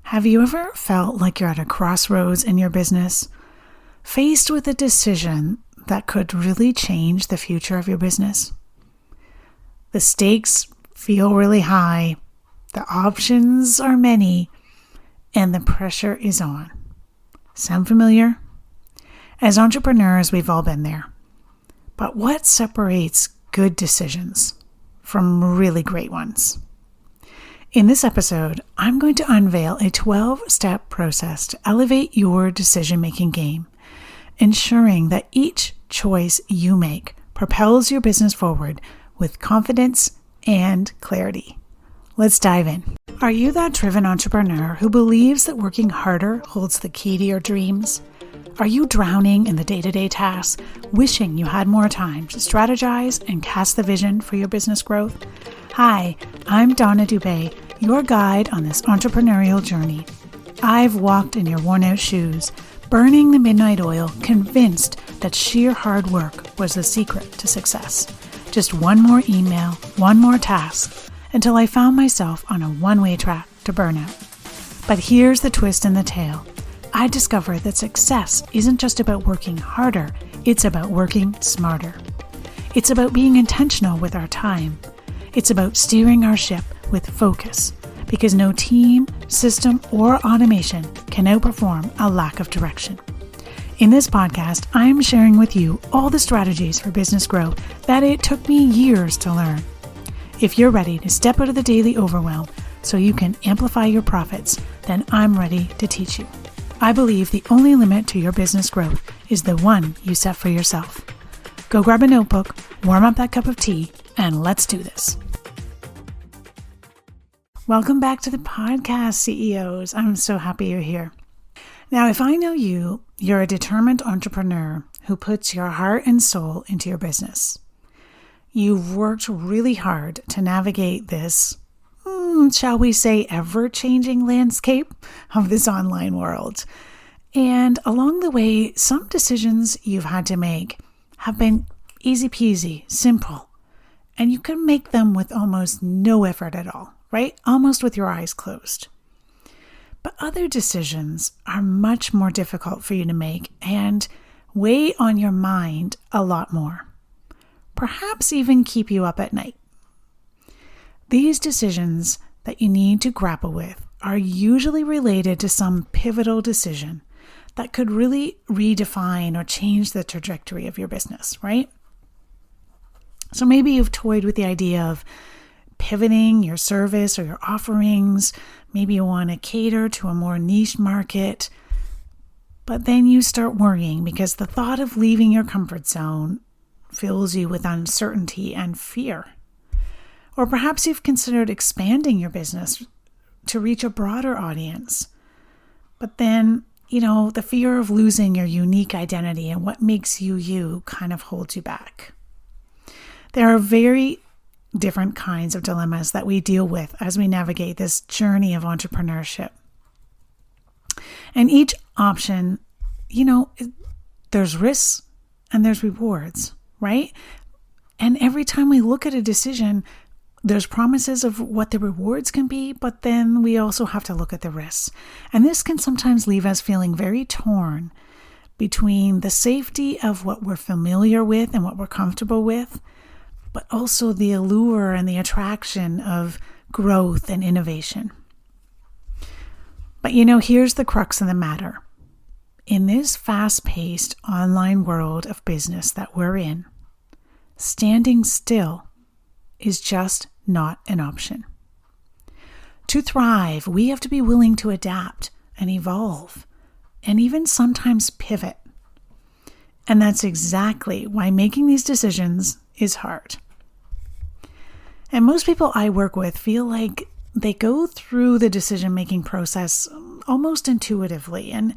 Have you ever felt like you're at a crossroads in your business, faced with a decision that could really change the future of your business? The stakes feel really high, the options are many, and the pressure is on. Sound familiar? As entrepreneurs, we've all been there. But what separates good decisions from really great ones? In this episode, I'm going to unveil a 12-step process to elevate your decision-making game, ensuring that each choice you make propels your business forward with confidence and clarity. Let's dive in. Are you that driven entrepreneur who believes that working harder holds the key to your dreams? Are you drowning in the day-to-day tasks, wishing you had more time to strategize and cast the vision for your business growth? Hi, I'm Donna Dubé, your guide on this entrepreneurial journey. I've walked in your worn-out shoes, burning the midnight oil, convinced that sheer hard work was the secret to success. Just one more email, one more task, until I found myself on a one-way track to burnout. But here's the twist in the tale. I discovered that success isn't just about working harder, it's about working smarter. It's about being intentional with our time. It's about steering our ship with focus, because no team, system, or automation can outperform a lack of direction. In this podcast, I'm sharing with you all the strategies for business growth that it took me years to learn. If you're ready to step out of the daily overwhelm so you can amplify your profits, then I'm ready to teach you. I believe the only limit to your business growth is the one you set for yourself. Go grab a notebook, warm up that cup of tea, and let's do this. Welcome back to the podcast, CEOs. I'm so happy you're here. Now, if I know you, you're a determined entrepreneur who puts your heart and soul into your business. You've worked really hard to navigate this, shall we say, ever-changing landscape of this online world. And along the way, some decisions you've had to make have been easy peasy, simple, and you can make them with almost no effort at all, right? Almost with your eyes closed. But other decisions are much more difficult for you to make and weigh on your mind a lot more. Perhaps even keep you up at night. These decisions that you need to grapple with are usually related to some pivotal decision that could really redefine or change the trajectory of your business, right? So maybe you've toyed with the idea of pivoting your service or your offerings. Maybe you want to cater to a more niche market, but then you start worrying because the thought of leaving your comfort zone fills you with uncertainty and fear. Or perhaps you've considered expanding your business to reach a broader audience, but then, the fear of losing your unique identity and what makes you you kind of holds you back. There are very different kinds of dilemmas that we deal with as we navigate this journey of entrepreneurship. And each option, there's risks and there's rewards, right? And every time we look at a decision, there's promises of what the rewards can be, but then we also have to look at the risks. And this can sometimes leave us feeling very torn between the safety of what we're familiar with and what we're comfortable with, but also the allure and the attraction of growth and innovation. But here's the crux of the matter. In this fast-paced online world of business that we're in, standing still is just not an option. To thrive, we have to be willing to adapt and evolve, and even sometimes pivot. And that's exactly why making these decisions is hard. And most people I work with feel like they go through the decision-making process almost intuitively. And,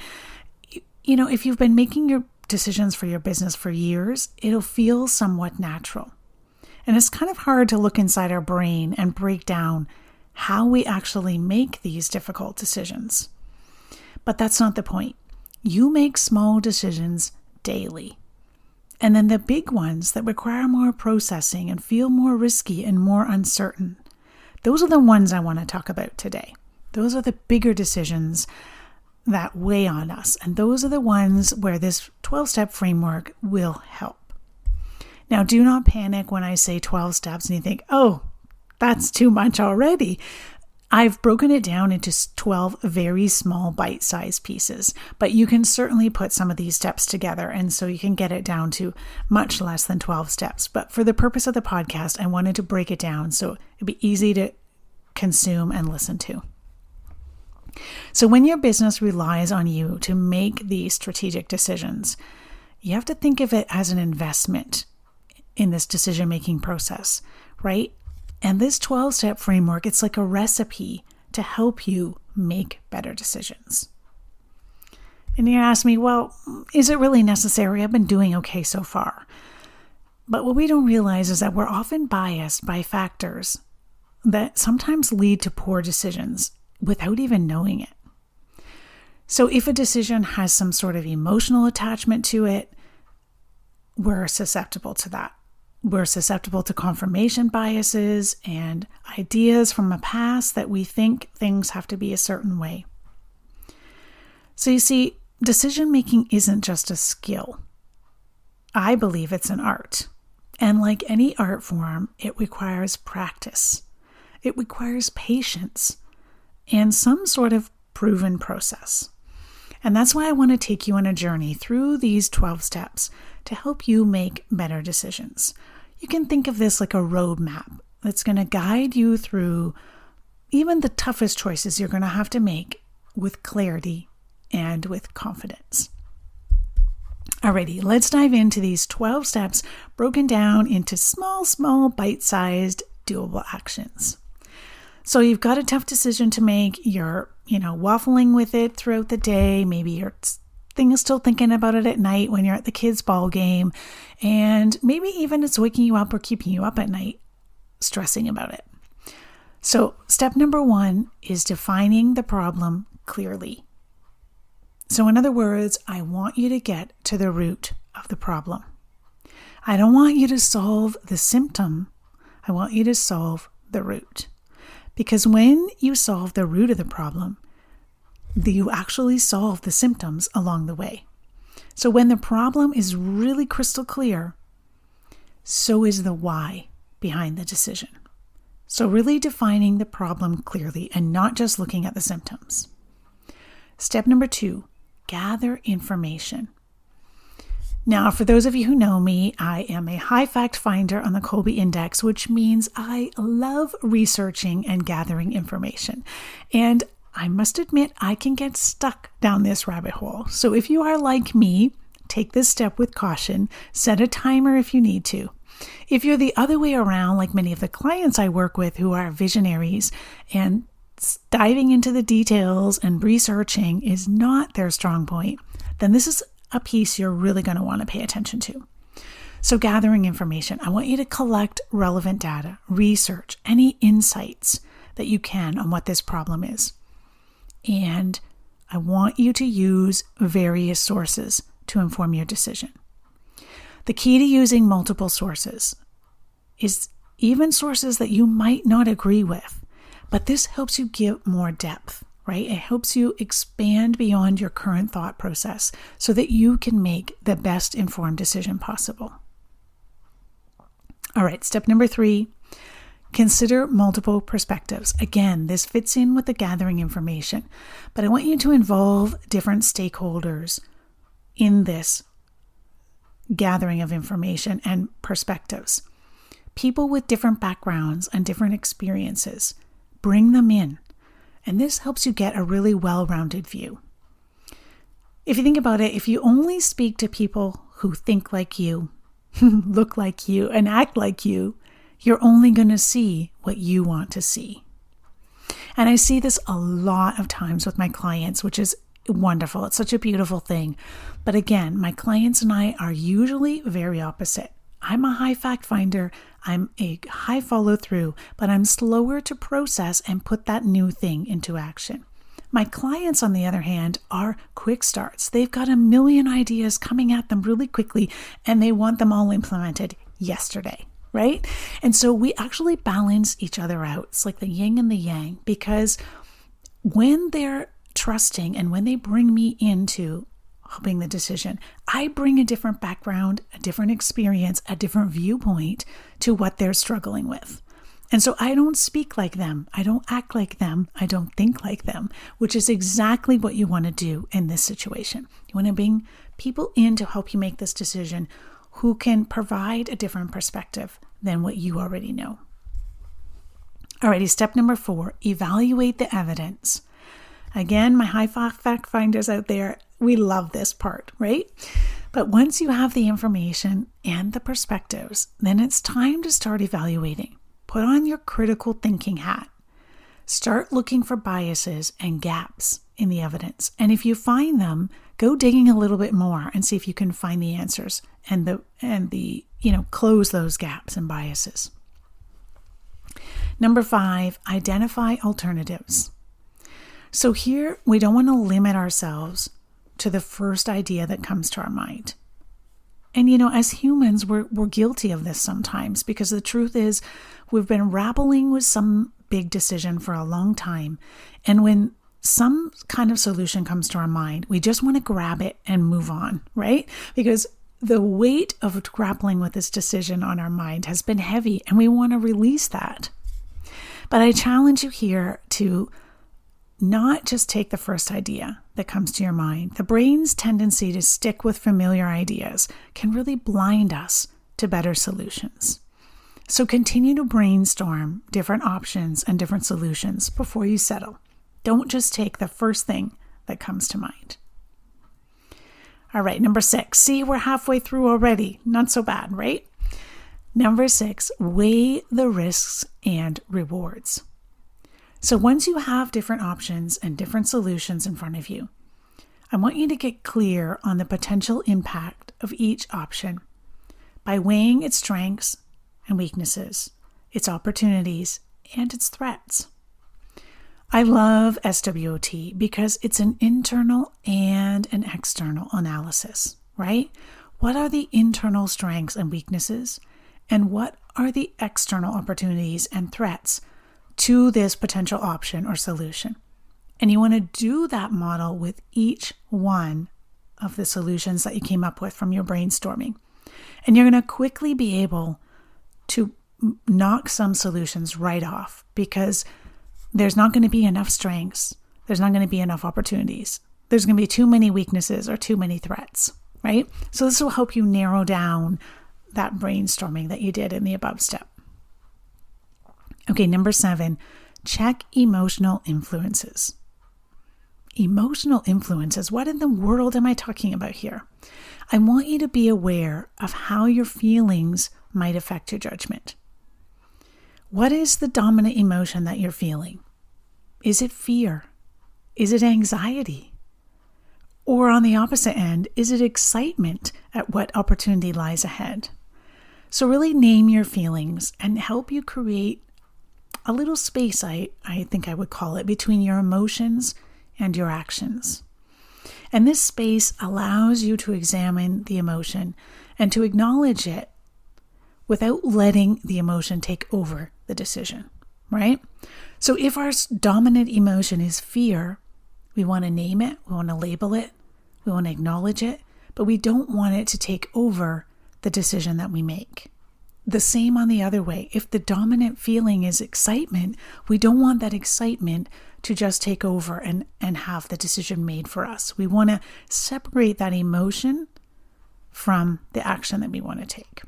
if you've been making your decisions for your business for years, it'll feel somewhat natural. And it's kind of hard to look inside our brain and break down how we actually make these difficult decisions. But that's not the point. You make small decisions daily. And then the big ones that require more processing and feel more risky and more uncertain, those are the ones I want to talk about today. Those are the bigger decisions that weigh on us. And those are the ones where this 12-step framework will help. Now, do not panic when I say 12 steps and you think, oh, that's too much already. I've broken it down into 12 very small bite-sized pieces, but you can certainly put some of these steps together, and so you can get it down to much less than 12 steps. But for the purpose of the podcast, I wanted to break it down so it'd be easy to consume and listen to. So when your business relies on you to make these strategic decisions, you have to think of it as an investment in this decision-making process, right? And this 12-step framework, it's like a recipe to help you make better decisions. And you ask me, well, is it really necessary? I've been doing okay so far. But what we don't realize is that we're often biased by factors that sometimes lead to poor decisions without even knowing it. So if a decision has some sort of emotional attachment to it, we're susceptible to that. We're susceptible to confirmation biases and ideas from a past that we think things have to be a certain way. So you see, decision-making isn't just a skill. I believe it's an art. And like any art form, it requires practice. It requires patience and some sort of proven process. And that's why I want to take you on a journey through these 12 steps to help you make better decisions. You can think of this like a roadmap that's going to guide you through even the toughest choices you're going to have to make with clarity and with confidence. Alrighty, let's dive into these 12 steps broken down into small, bite-sized, doable actions. So you've got a tough decision to make. You're, waffling with it throughout the day. Maybe you're still thinking about it at night when you're at the kids' ball game. And maybe even it's waking you up or keeping you up at night, stressing about it. So step number 1 is defining the problem clearly. So in other words, I want you to get to the root of the problem. I don't want you to solve the symptom. I want you to solve the root. Because when you solve the root of the problem, you actually solve the symptoms along the way. So when the problem is really crystal clear, so is the why behind the decision. So really defining the problem clearly and not just looking at the symptoms. Step number 2, gather information. Now, for those of you who know me, I am a high fact finder on the Colby Index, which means I love researching and gathering information. And I must admit, I can get stuck down this rabbit hole. So if you are like me, take this step with caution, set a timer if you need to. If you're the other way around, like many of the clients I work with who are visionaries and diving into the details and researching is not their strong point, then this is a piece you're really going to want to pay attention to. So gathering information, I want you to collect relevant data, research any insights that you can on what this problem is. And I want you to use various sources to inform your decision. The key to using multiple sources is even sources that you might not agree with, but this helps you give more depth, right? It helps you expand beyond your current thought process so that you can make the best informed decision possible. All right, step number 3, consider multiple perspectives. Again, this fits in with the gathering information, but I want you to involve different stakeholders in this gathering of information and perspectives. People with different backgrounds and different experiences, bring them in. And this helps you get a really well-rounded view. If you think about it, if you only speak to people who think like you, look like you, and act like you, you're only going to see what you want to see. And I see this a lot of times with my clients, which is wonderful. It's such a beautiful thing. But again, my clients and I are usually very opposite. I'm a high fact finder. I'm a high follow through, but I'm slower to process and put that new thing into action. My clients, on the other hand, are quick starts. They've got a million ideas coming at them really quickly, and they want them all implemented yesterday, right? And so we actually balance each other out. It's like the yin and the yang, because when they're trusting and when they bring me into helping the decision, I bring a different background, a different experience, a different viewpoint to what they're struggling with. And so I don't speak like them. I don't act like them. I don't think like them, which is exactly what you want to do in this situation. You want to bring people in to help you make this decision who can provide a different perspective than what you already know. Alrighty, step number 4, evaluate the evidence. Again, my high fact finders out there, we love this part, right? But once you have the information and the perspectives, then it's time to start evaluating. Put on your critical thinking hat. Start looking for biases and gaps in the evidence. And if you find them, go digging a little bit more and see if you can find the answers and close those gaps and biases. Number 5, identify alternatives. So here, we don't want to limit ourselves to the first idea that comes to our mind. And as humans, we're guilty of this sometimes, because the truth is we've been grappling with some big decision for a long time. And when some kind of solution comes to our mind, we just want to grab it and move on, right? Because the weight of grappling with this decision on our mind has been heavy, and we want to release that. But I challenge you here to not just take the first idea that comes to your mind. The brain's tendency to stick with familiar ideas can really blind us to better solutions. So continue to brainstorm different options and different solutions before you settle. Don't just take the first thing that comes to mind. All right, number 6. See, we're halfway through already. Not so bad, right? Number 6, weigh the risks and rewards. So once you have different options and different solutions in front of you, I want you to get clear on the potential impact of each option by weighing its strengths and weaknesses, its opportunities, and its threats. I love SWOT because it's an internal and an external analysis, right? What are the internal strengths and weaknesses? And what are the external opportunities and threats to this potential option or solution? And you want to do that model with each one of the solutions that you came up with from your brainstorming. And you're going to quickly be able to knock some solutions right off because there's not going to be enough strengths. There's not going to be enough opportunities. There's going to be too many weaknesses or too many threats, right? So this will help you narrow down that brainstorming that you did in the above step. Okay, number 7, check emotional influences. Emotional influences. What in the world am I talking about here? I want you to be aware of how your feelings might affect your judgment. What is the dominant emotion that you're feeling? Is it fear? Is it anxiety? Or on the opposite end, is it excitement at what opportunity lies ahead? So really name your feelings and help you create a little space, I think I would call it, between your emotions and your actions. And this space allows you to examine the emotion and to acknowledge it without letting the emotion take over the decision, right? So if our dominant emotion is fear, we want to name it, we want to label it, we want to acknowledge it, but we don't want it to take over the decision that we make. The same on the other way. If the dominant feeling is excitement, we don't want that excitement to just take over and have the decision made for us. We want to separate that emotion from the action that we want to take.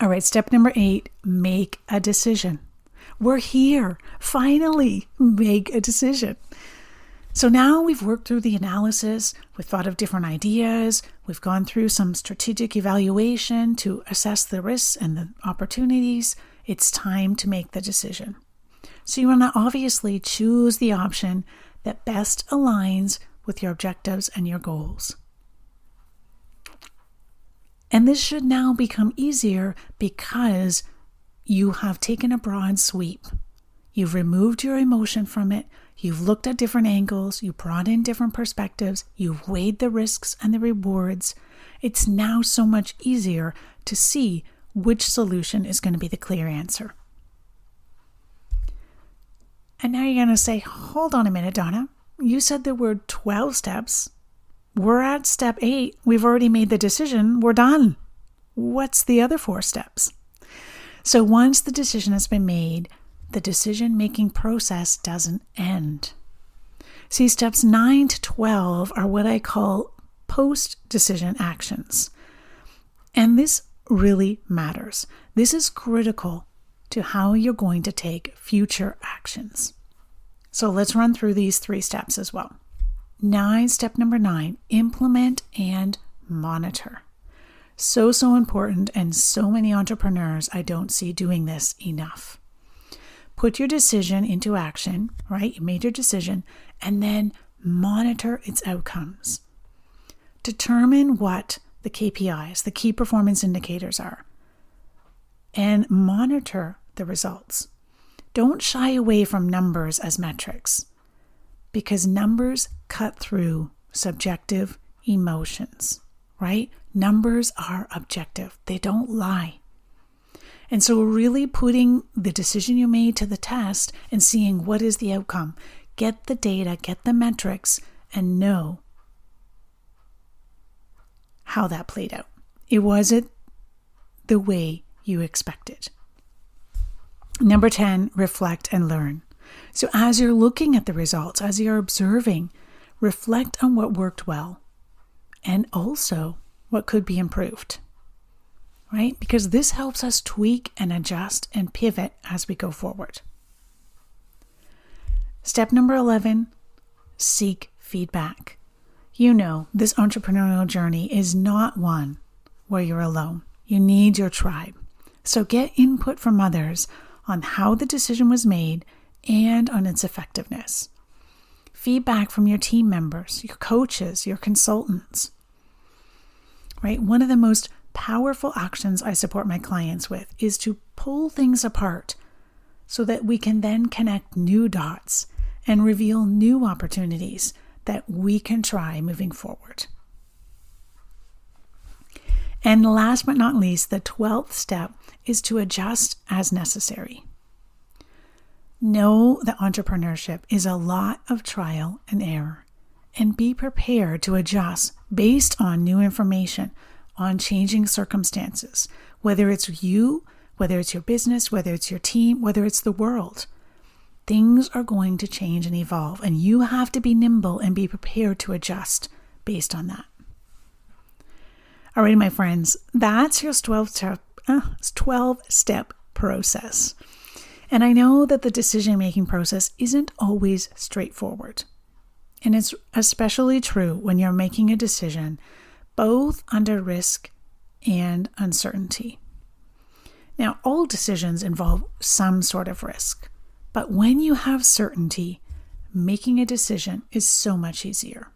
All right, step number 8, make a decision. We're here. Finally, make a decision. So now we've worked through the analysis, we've thought of different ideas, we've gone through some strategic evaluation to assess the risks and the opportunities. It's time to make the decision. So you want to obviously choose the option that best aligns with your objectives and your goals. And this should now become easier because you have taken a broad sweep. You've removed your emotion from it. You've looked at different angles. You brought in different perspectives. You've weighed the risks and the rewards. It's now so much easier to see which solution is going to be the clear answer. And now you're going to say, hold on a minute, Donna. You said there were 12 steps. We're at step 8. We've already made the decision. We're done. What's the other 4 steps? So once the decision has been made, the decision-making process doesn't end. See, steps 9 to 12 are what I call post-decision actions. And this really matters. This is critical to how you're going to take future actions. So let's run through these 3 steps as well. Step number 9, implement and monitor. So important, and so many entrepreneurs I don't see doing this enough. Put your decision into action, right? You made your decision, and then monitor its outcomes. Determine what the KPIs, the key performance indicators are, and monitor the results. Don't shy away from numbers as metrics, because numbers cut through subjective emotions, right? Numbers are objective. They don't lie. And so really putting the decision you made to the test and seeing what is the outcome. Get the data, get the metrics, and know how that played out. Was it the way you expected? Number 10, reflect and learn. So as you're looking at the results, as you're observing, reflect on what worked well and also what could be improved, right? Because this helps us tweak and adjust and pivot as we go forward. Step number 11, seek feedback. You know, this entrepreneurial journey is not one where you're alone. You need your tribe. So get input from others on how the decision was made and on its effectiveness. Feedback from your team members, your coaches, your consultants. Right? One of the most powerful actions I support my clients with is to pull things apart so that we can then connect new dots and reveal new opportunities that we can try moving forward. And last but not least, the 12th step is to adjust as necessary. Know that entrepreneurship is a lot of trial and error, and be prepared to adjust based on new information, on changing circumstances, whether it's you, whether it's your business, whether it's your team, whether it's the world. Things are going to change and evolve, and you have to be nimble and be prepared to adjust based on that. All right, my friends, that's your 12-step process. And I know that the decision-making process isn't always straightforward. And it's especially true when you're making a decision, both under risk and uncertainty. Now, all decisions involve some sort of risk. But when you have certainty, making a decision is so much easier.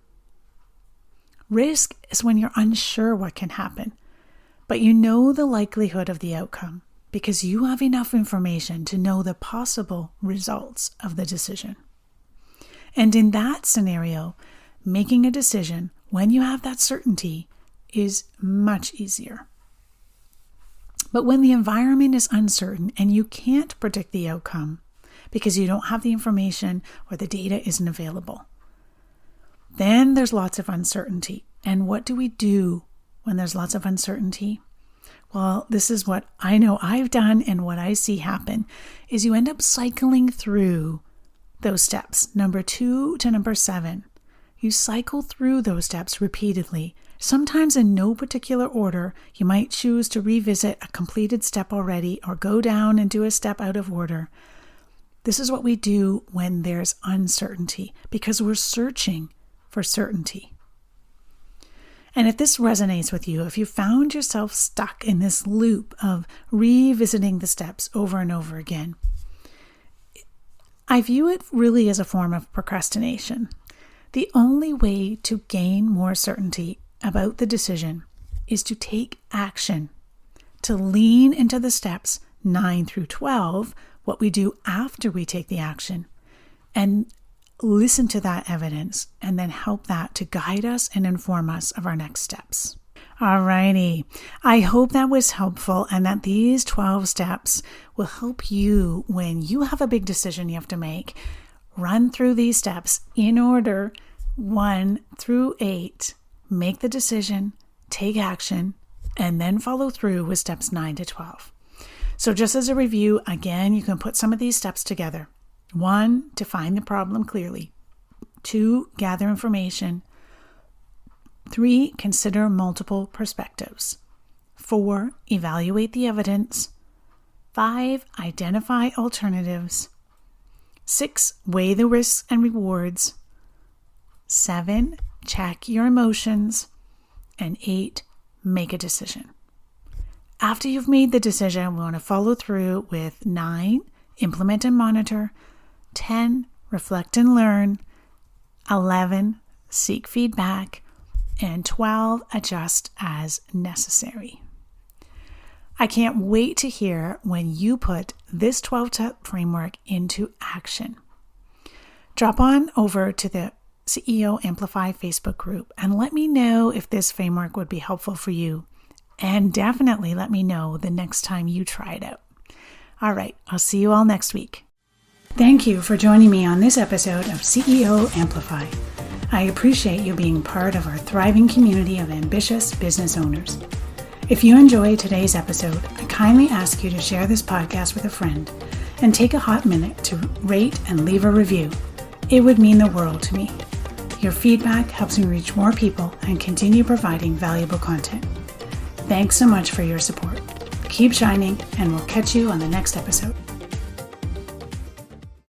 Risk is when you're unsure what can happen, but you know the likelihood of the outcome because you have enough information to know the possible results of the decision. And in that scenario, making a decision when you have that certainty is much easier. But when the environment is uncertain and you can't predict the outcome because you don't have the information or the data isn't available, then there's lots of uncertainty. And what do we do when there's lots of uncertainty? Well, this is what I know I've done and what I see happen is you end up cycling through those steps, number 2 to number 7. You cycle through those steps repeatedly, sometimes in no particular order. You might choose to revisit a completed step already or go down and do a step out of order. This is what we do when there's uncertainty because we're searching for certainty. And if this resonates with you, if you found yourself stuck in this loop of revisiting the steps over and over again, I view it really as a form of procrastination. The only way to gain more certainty about the decision is to take action, to lean into the steps 9 through 12, what we do after we take the action, and listen to that evidence and then help that to guide us and inform us of our next steps. Alrighty. I hope that was helpful and that these 12 steps will help you when you have a big decision you have to make. Run through these steps in order 1 through 8. Make the decision, take action, and then follow through with steps 9 to 12. So just as a review, again, you can put some of these steps together. 1, define the problem clearly. 2, gather information. 3, consider multiple perspectives. 4, evaluate the evidence. 5, identify alternatives. 6, weigh the risks and rewards. 7, check your emotions. And 8, make a decision. After you've made the decision, we want to follow through with 9, implement and monitor. 10, reflect and learn. 11, seek feedback. And 12, adjust as necessary. I can't wait to hear when you put this 12-step framework into action. Drop on over to the CEO Amplify Facebook group and let me know if this framework would be helpful for you. And definitely let me know the next time you try it out. All right, I'll see you all next week. Thank you for joining me on this episode of CEO Amplify. I appreciate you being part of our thriving community of ambitious business owners. If you enjoyed today's episode, I kindly ask you to share this podcast with a friend and take a hot minute to rate and leave a review. It would mean the world to me. Your feedback helps me reach more people and continue providing valuable content. Thanks so much for your support. Keep shining, and we'll catch you on the next episode.